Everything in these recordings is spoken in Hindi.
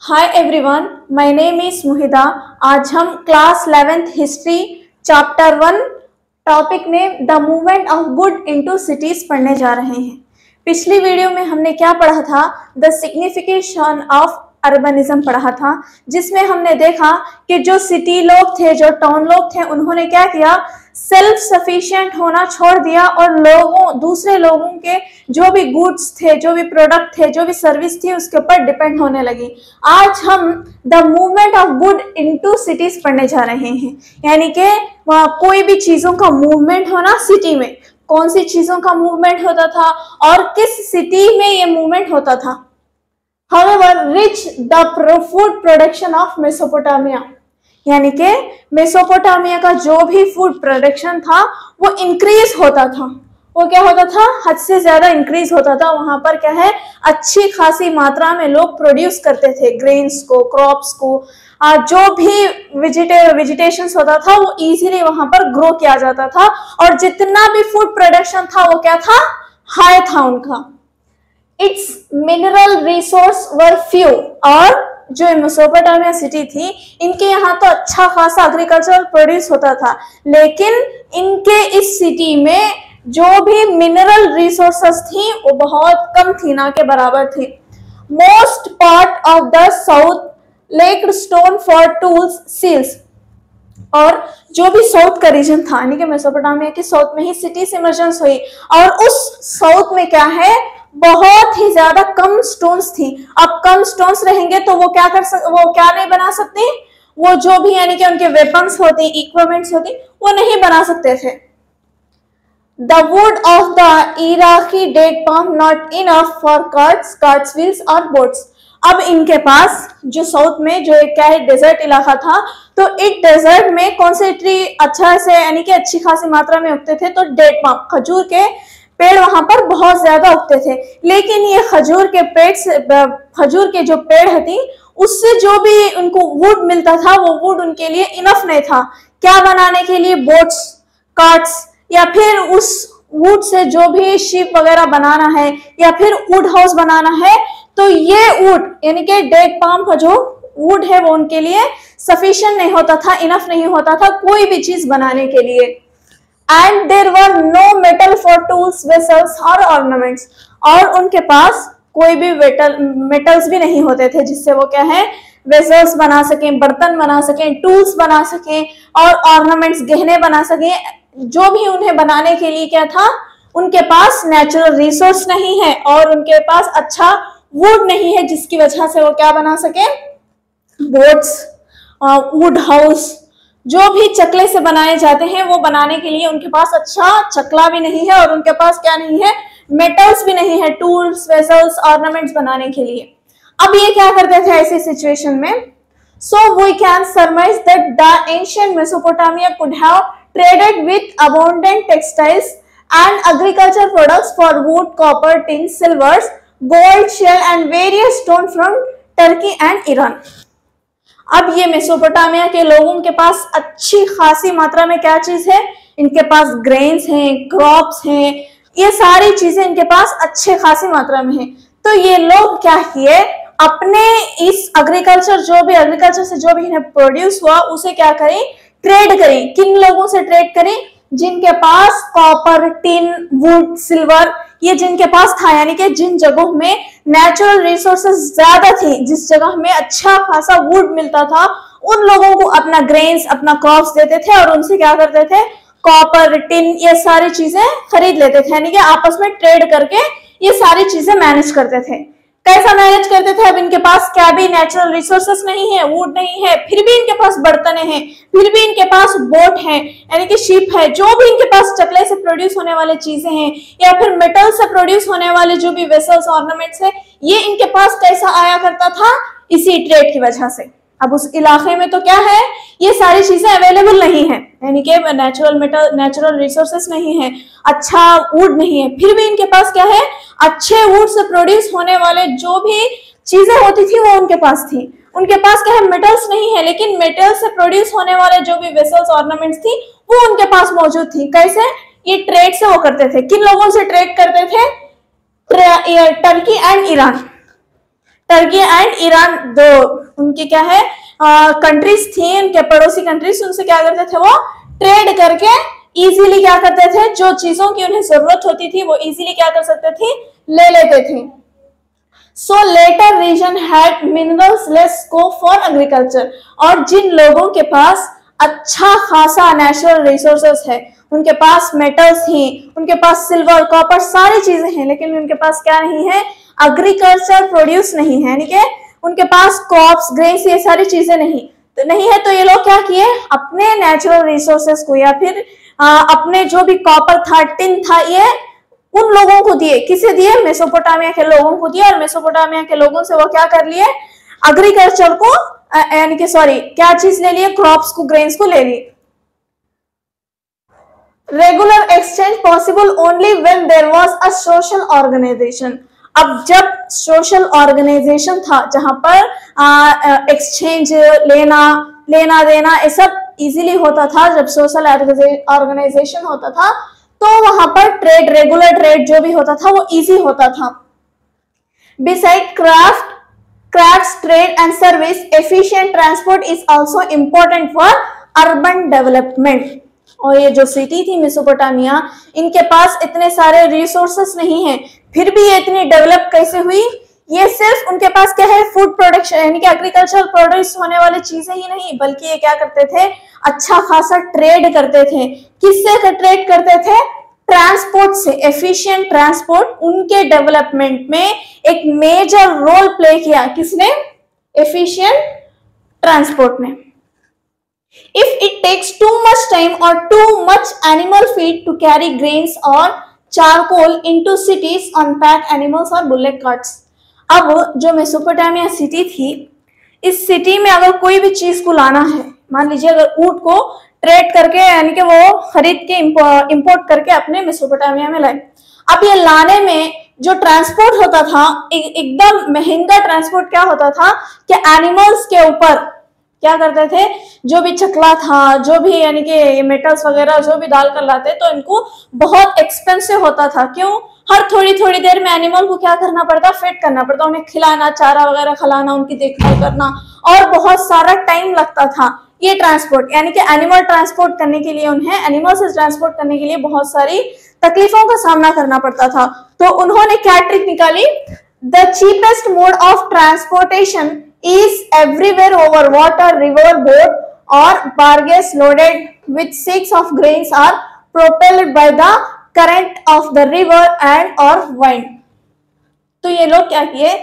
Hi everyone, my name is Muhida. आज हम class 11th history chapter 1 topic में the movement of good into cities पढ़ने जा रहे हैं। पिछली वीडियो में हमने क्या पढ़ा था? द सिग्निफिकेशन ऑफ अर्बनिज्म पढ़ा था, जिसमें हमने देखा कि जो सिटी लोग थे, जो टाउन लोग थे, उन्होंने क्या किया? सेल्फ सफिशिएंट होना छोड़ दिया और दूसरे लोगों के जो भी गुड्स थे, जो भी प्रोडक्ट थे, जो भी सर्विस थी, उसके ऊपर डिपेंड होने लगी। आज हम the movement of good into cities पढ़ने जा रहे हैं, यानी कि कोई भी चीजों का मूवमेंट होना सिटी में, कौन सी चीजों का मूवमेंट होता था और किस सिटी में ये मूवमेंट होता था। However, reach the food production of Mesopotamia, यानी कि मेसोपोटामिया का जो भी फूड प्रोडक्शन था वो इंक्रीज होता था। वो क्या होता था? हद से ज्यादा इंक्रीज होता था। वहां पर क्या है, अच्छी खासी मात्रा में लोग प्रोड्यूस करते थे ग्रेन्स को, क्रॉप्स को, जो भी वेजिटेशन होता था वो इजीली वहां पर ग्रो किया जाता था। और जितना भी फूड प्रोडक्शन था वो क्या था? हाई था उनका। It's mineral resource were few, और जो मेसोपोटामिया सिटी थी, इनके यहाँ तो अच्छा खासा एग्रीकल्चरल प्रोड्यूस होता था, लेकिन इनके इस सिटी में जो भी मिनरल रिसोर्सेस थी वो बहुत कम थी, ना के बराबर थी। Most part of the south lacked stone for tools seals, और जो भी साउथ का रीजन था, यानी कि मेसोपोटामिया के साउथ में ही सिटी इमर्जेंस हुई, और उस साउथ में क्या है, बहुत ही ज्यादा कम स्टोन्स थी। अब कम स्टोन्स रहेंगे तो वो क्या नहीं बना सकते, वो जो भी यानी कि उनके वेपन्स होते, इक्विपमेंट्स होती, वो नहीं बना सकते थे। The wood of the Iraqi date palm not enough for carts wheels और बोट्स। अब इनके पास जो साउथ में जो क्या है, डेजर्ट इलाका था, तो एक डेजर्ट में कौन से ट्री अच्छा से यानी कि अच्छी खासी मात्रा में उगते थे? तो डेट पाम, खजूर के पेड़ वहां पर बहुत ज्यादा उगते थे। लेकिन ये खजूर के जो पेड़ थी, उससे जो भी उनको वुड मिलता था वो वुड उनके लिए इनफ नहीं था। क्या बनाने के लिए? बोट्स, कार्ट्स, या फिर उस वुड से जो भी शिप वगैरह बनाना है या फिर वुड हाउस बनाना है, तो ये वुड यानी कि डेट पाम का जो वुड है वो उनके लिए सफिशिएंट नहीं होता था, इनफ नहीं होता था कोई भी चीज बनाने के लिए। And there were no metal for tools, vessels or ornaments, और उनके पास कोई भी मेटल्स भी नहीं होते थे जिससे वो क्या है, वेसल्स बना सकें, बर्तन बना सकें, टूल्स बना सकें और ऑर्नामेंट्स, गहने बना सकें। जो भी उन्हें बनाने के लिए क्या था, उनके पास नेचुरल रिसोर्स नहीं है और उनके पास अच्छा वुड नहीं है, जिसकी वजह से वो क्या बना सके, बोट्स, वुड हाउस, जो भी चकले से बनाए जाते हैं वो बनाने के लिए उनके पास अच्छा चकला भी नहीं है और उनके पास क्या नहीं है, मेटल्स भी नहीं है, टूल्स, वेसल्स, ऑर्नामेंट्स बनाने के लिए। अब ये क्या करते थे ऐसी सिचुएशन में? So we can surmise that the ancient Mesopotamia could have traded with abundant textiles and agriculture products for wood, copper, tin, silvers, gold, shell and various stone from Turkey and Iran. अब ये मेसोपोटामिया के लोगों के पास अच्छी खासी मात्रा में क्या चीज है, इनके पास ग्रेन्स हैं, क्रॉप्स हैं, ये सारी चीजें इनके पास अच्छे खासी मात्रा में है। तो ये लोग क्या किए, अपने इस एग्रीकल्चर से जो भी इन्हें प्रोड्यूस हुआ उसे क्या करें, ट्रेड करें। किन लोगों से ट्रेड करें? जिनके पास कॉपर, टिन, वुड, सिल्वर, ये जिनके पास था, यानी कि जिन जगहों में नेचुरल रिसोर्सेज ज्यादा थी, जिस जगह में अच्छा खासा वुड मिलता था, उन लोगों को अपना ग्रेन्स, अपना क्रॉप्स देते थे और उनसे क्या करते थे, कॉपर, टिन, ये सारी चीजें खरीद लेते थे, यानी कि आपस में ट्रेड करके ये सारी चीजें मैनेज करते थे। कैसा मैनेज करते थे? अब इनके पास क्या भी नेचुरल रिसोर्सेस नहीं है, वुड नहीं है, फिर भी इनके पास बर्तने हैं, फिर भी इनके पास बोट है, यानी कि शिप है, जो भी इनके पास चकले से प्रोड्यूस होने वाले चीजें हैं या फिर मेटल से प्रोड्यूस होने वाले जो भी वेसल्स, ऑर्नामेंट्स है, ये इनके पास कैसा आया करता था? इसी ट्रेड की वजह से। अब उस इलाके में तो क्या है, ये सारी चीजें अवेलेबल नहीं है, यानी कि नेचुरल रिसोर्सेस नहीं है, अच्छा वुड नहीं है, फिर भी इनके पास क्या है, अच्छे वुड से प्रोड्यूस होने वाले जो भी चीजें होती थी वो उनके पास थी। उनके पास क्या है, मेटल्स नहीं है, लेकिन मेटल से प्रोड्यूस होने वाले जो भी वेसल्स, ऑर्नामेंट्स थी वो उनके पास मौजूद थी। कैसे? ये ट्रेड से वो करते थे। किन लोगों से ट्रेड करते थे? Turkey and Iran. Turkey and Iran, दो उनकी क्या है कंट्रीज थी, उनके पड़ोसी कंट्रीज, उनसे क्या करते थे वो ट्रेड करके इजीली क्या करते थे, जो चीजों की उन्हें जरूरत होती थी वो इजीली क्या कर सकते थे, ले लेते थे। So later region had minerals less scope for agriculture, और जिन लोगों के पास अच्छा खासा नेचुरल रिसोर्सेस है, उनके पास मेटल्स हैं, उनके पास सिल्वर कॉपर सारी चीजें हैं, लेकिन उनके पास क्या नहीं है, एग्रीकल्चर प्रोड्यूस नहीं है, यानी कि उनके पास क्रॉप्स ग्रेन्स ये सारी चीजें नहीं है, तो ये लोग क्या किए, अपने नेचुरल रिसोर्सेस को या फिर अपने जो भी कॉपर था, टिन था, ये उन लोगों को दिए। किसे दिए, मेसोपोटामिया के लोगों को दिए, और मेसोपोटामिया के लोगों से वो क्या कर लिए, एग्रीकल्चर को यानी कि सॉरी क्या चीज ले लिए, क्रॉप्स को, ग्रेन्स को ले लिए। Regular exchange possible only when there was a social organisation. अब जब सोशल ऑर्गेनाइजेशन था जहां पर एक्सचेंज लेना देना ये सब इजीली होता था, जब सोशल ऑर्गेनाइजेशन होता था तो वहां पर ट्रेड, रेगुलर ट्रेड जो भी होता था वो इजी होता था। Beside crafts, trade and service, efficient transport is also important for urban development। और ये जो सिटी थी मेसोपोटामिया, इनके पास इतने सारे रिसोर्सेस नहीं है, फिर भी ये इतनी डेवलप कैसे हुई, ये सिर्फ उनके पास क्या है, फूड प्रोडक्शन यानी कि एग्रीकल्चर प्रोड्यूस होने वाली चीजें ही नहीं, बल्कि ये क्या करते थे, अच्छा खासा ट्रेड करते थे। किससे ट्रेड करते थे, ट्रांसपोर्ट से। एफिशिएंट ट्रांसपोर्ट उनके डेवलपमेंट में एक मेजर रोल प्ले किया, किसने, एफिशिएंट ट्रांसपोर्ट ने। If it takes too much time और too much animal feed to carry grains और charcoal into cities on pack animals और बुलेट कार्ट्स। अब जो मेसोपोटामिया सिटी थी, इस सिटी में अगर कोई भी चीज को लाना है, मान लीजिए अगर ऊंट को ट्रेड करके यानी कि वो खरीद के इंपोर्ट करके अपने मेसोपोटामिया में लाए, अब ये लाने में जो ट्रांसपोर्ट होता था, एकदम महंगा ट्रांसपोर्ट क्या होता था कि एनिमल्स के ऊपर क्या करते थे, जो भी चकला था, जो भी यानी कि मेटल्स वगैरह जो भी डाल कर लाते, तो इनको बहुत एक्सपेंसिव होता था। क्यों, हर थोड़ी थोड़ी देर में एनिमल को क्या करना पड़ता, फीड करना पड़ता, उन्हें खिलाना, चारा वगैरह खिलाना, उनकी देखभाल करना, और बहुत सारा टाइम लगता था। ये ट्रांसपोर्ट यानी कि एनिमल ट्रांसपोर्ट करने के लिए, उन्हें एनिमल से ट्रांसपोर्ट करने के लिए बहुत सारी तकलीफों का सामना करना पड़ता था। तो उन्होंने क्या ट्रिक निकाली, the cheapest mode of transportation is everywhere over water, river, boat or barges loaded with sacks of grains are propelled by the current of the river and or wind। तो ये लोग क्या किए,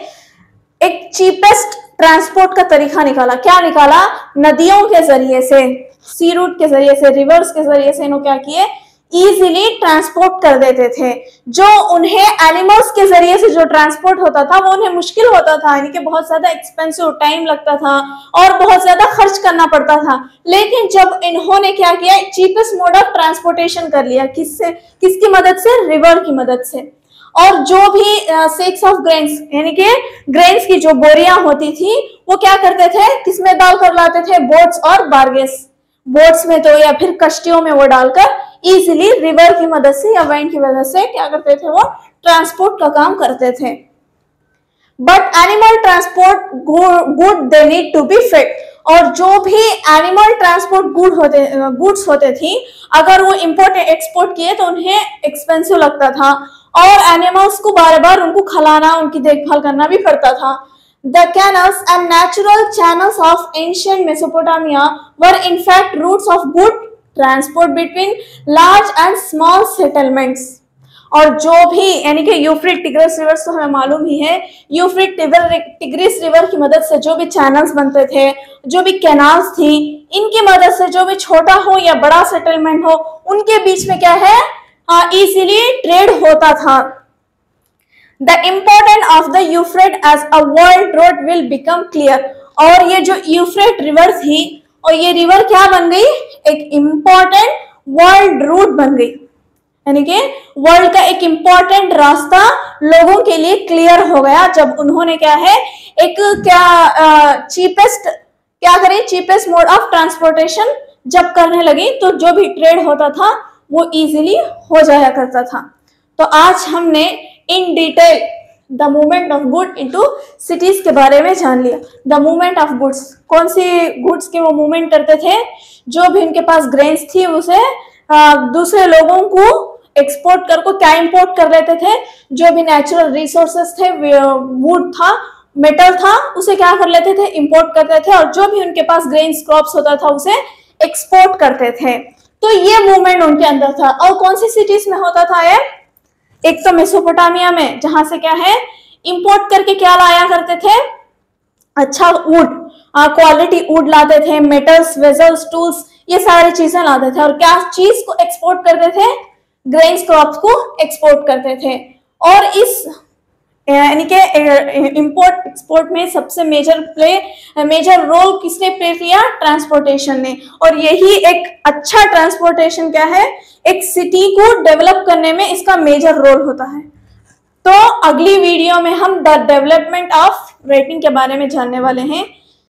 एक चीपेस्ट ट्रांसपोर्ट का तरीका निकाला। क्या निकाला, नदियों के जरिए से, सी रूट के जरिए से, रिवर्स के जरिए से इन्होंने क्या किए, इजीली ट्रांसपोर्ट कर देते थे। जो उन्हें एनिमल्स के जरिए से जो ट्रांसपोर्ट होता था वो उन्हें मुश्किल होता था, यानी कि बहुत ज्यादा एक्सपेंसिव, टाइम लगता था और बहुत ज्यादा खर्च करना पड़ता था। लेकिन जब इन्होंने क्या किया, चीपेस्ट मोड ऑफ ट्रांसपोर्टेशन कर लिया, किससे, किसकी मदद से, रिवर की मदद से। और जो भी सेक्स ऑफ ग्रेन्स यानी कि ग्रेन्स की जो बोरियां होती थी वो क्या करते थे, किसमें डाल कर लाते थे, बोट्स और बार्गेस, बोट्स में तो या फिर कश्तियों में वो डालकर इजीली रिवर की मदद से या वाइन की वजह से क्या करते थे, वो ट्रांसपोर्ट का काम करते थे। But animal transport good they need to be fit. और जो भी एनिमल ट्रांसपोर्ट गुड्स होते थी, अगर वो इंपोर्ट एक्सपोर्ट किए तो उन्हें एक्सपेंसिव लगता था, और एनिमल्स को बार बार उनको खिलाना, उनकी देखभाल करना भी पड़ता था। The canals and natural channels of ancient Mesopotamia were in fact routes of good transport between large and small settlements। और जो भी यानी कि यूफ्रेट टिग्रिस रिवर्स तो हमें मालूम ही है, यूफ्रेट टिग्रिस रिवर की मदद से जो भी चैनल्स बनते थे, जो भी कैनाल्स थी, इनकी मदद से जो भी छोटा हो या बड़ा सेटलमेंट हो, उनके बीच में क्या है, इजीली ट्रेड होता था। The importance of the Euphrates as a world road will become clear। और ये जो यूफ्रेट रिवर थी, और ये रिवर क्या बन गई, एक इम्पोर्टेंट वर्ल्ड रूट बन गई, यानी कि वर्ल्ड का एक इम्पोर्टेंट रास्ता लोगों के लिए क्लियर हो गया जब उन्होंने क्या है, एक क्या चीपेस्ट मोड ऑफ ट्रांसपोर्टेशन जब करने लगी, तो जो भी ट्रेड होता था वो इजीली हो जाया करता था। तो आज हमने in detail the movement of good into cities के बारे में जान लिया। द मूवमेंट ऑफ गुड्स, कौन सी गुड्स की वो मूवमेंट करते थे? जो भी उनके पास ग्रेन्स थी उसे दूसरे लोगों को एक्सपोर्ट कर को क्या इंपोर्ट कर लेते थे? जो भी नेचुरल रिसोर्सेस थे, वुड था, मेटल था, उसे क्या कर लेते थे? इंपोर्ट करते थे। और जो भी उनके पास ग्रेन्स क्रॉप्स होता था उसे एक्सपोर्ट करते थे। तो ये मूवमेंट उनके अंदर था। और कौन सी सिटीज में होता था ये? एक तो मेसोपोटामिया में, जहां से क्या है इंपोर्ट करके क्या लाया करते थे? अच्छा वुड, क्वालिटी वुड लाते थे, मेटल्स, वेजल्स, टूल्स, ये सारी चीजें लाते थे। और क्या चीज को एक्सपोर्ट करते थे? ग्रेन्स क्रॉप्स को एक्सपोर्ट करते थे। और इस यानी कि इंपोर्ट एक्सपोर्ट में सबसे मेजर रोल किसने प्ले किया? ट्रांसपोर्टेशन ने। और यही एक अच्छा ट्रांसपोर्टेशन क्या है? एक सिटी को डेवलप करने में इसका मेजर रोल होता है। तो अगली वीडियो में हम द डेवलपमेंट ऑफ राइटिंग के बारे में जानने वाले हैं।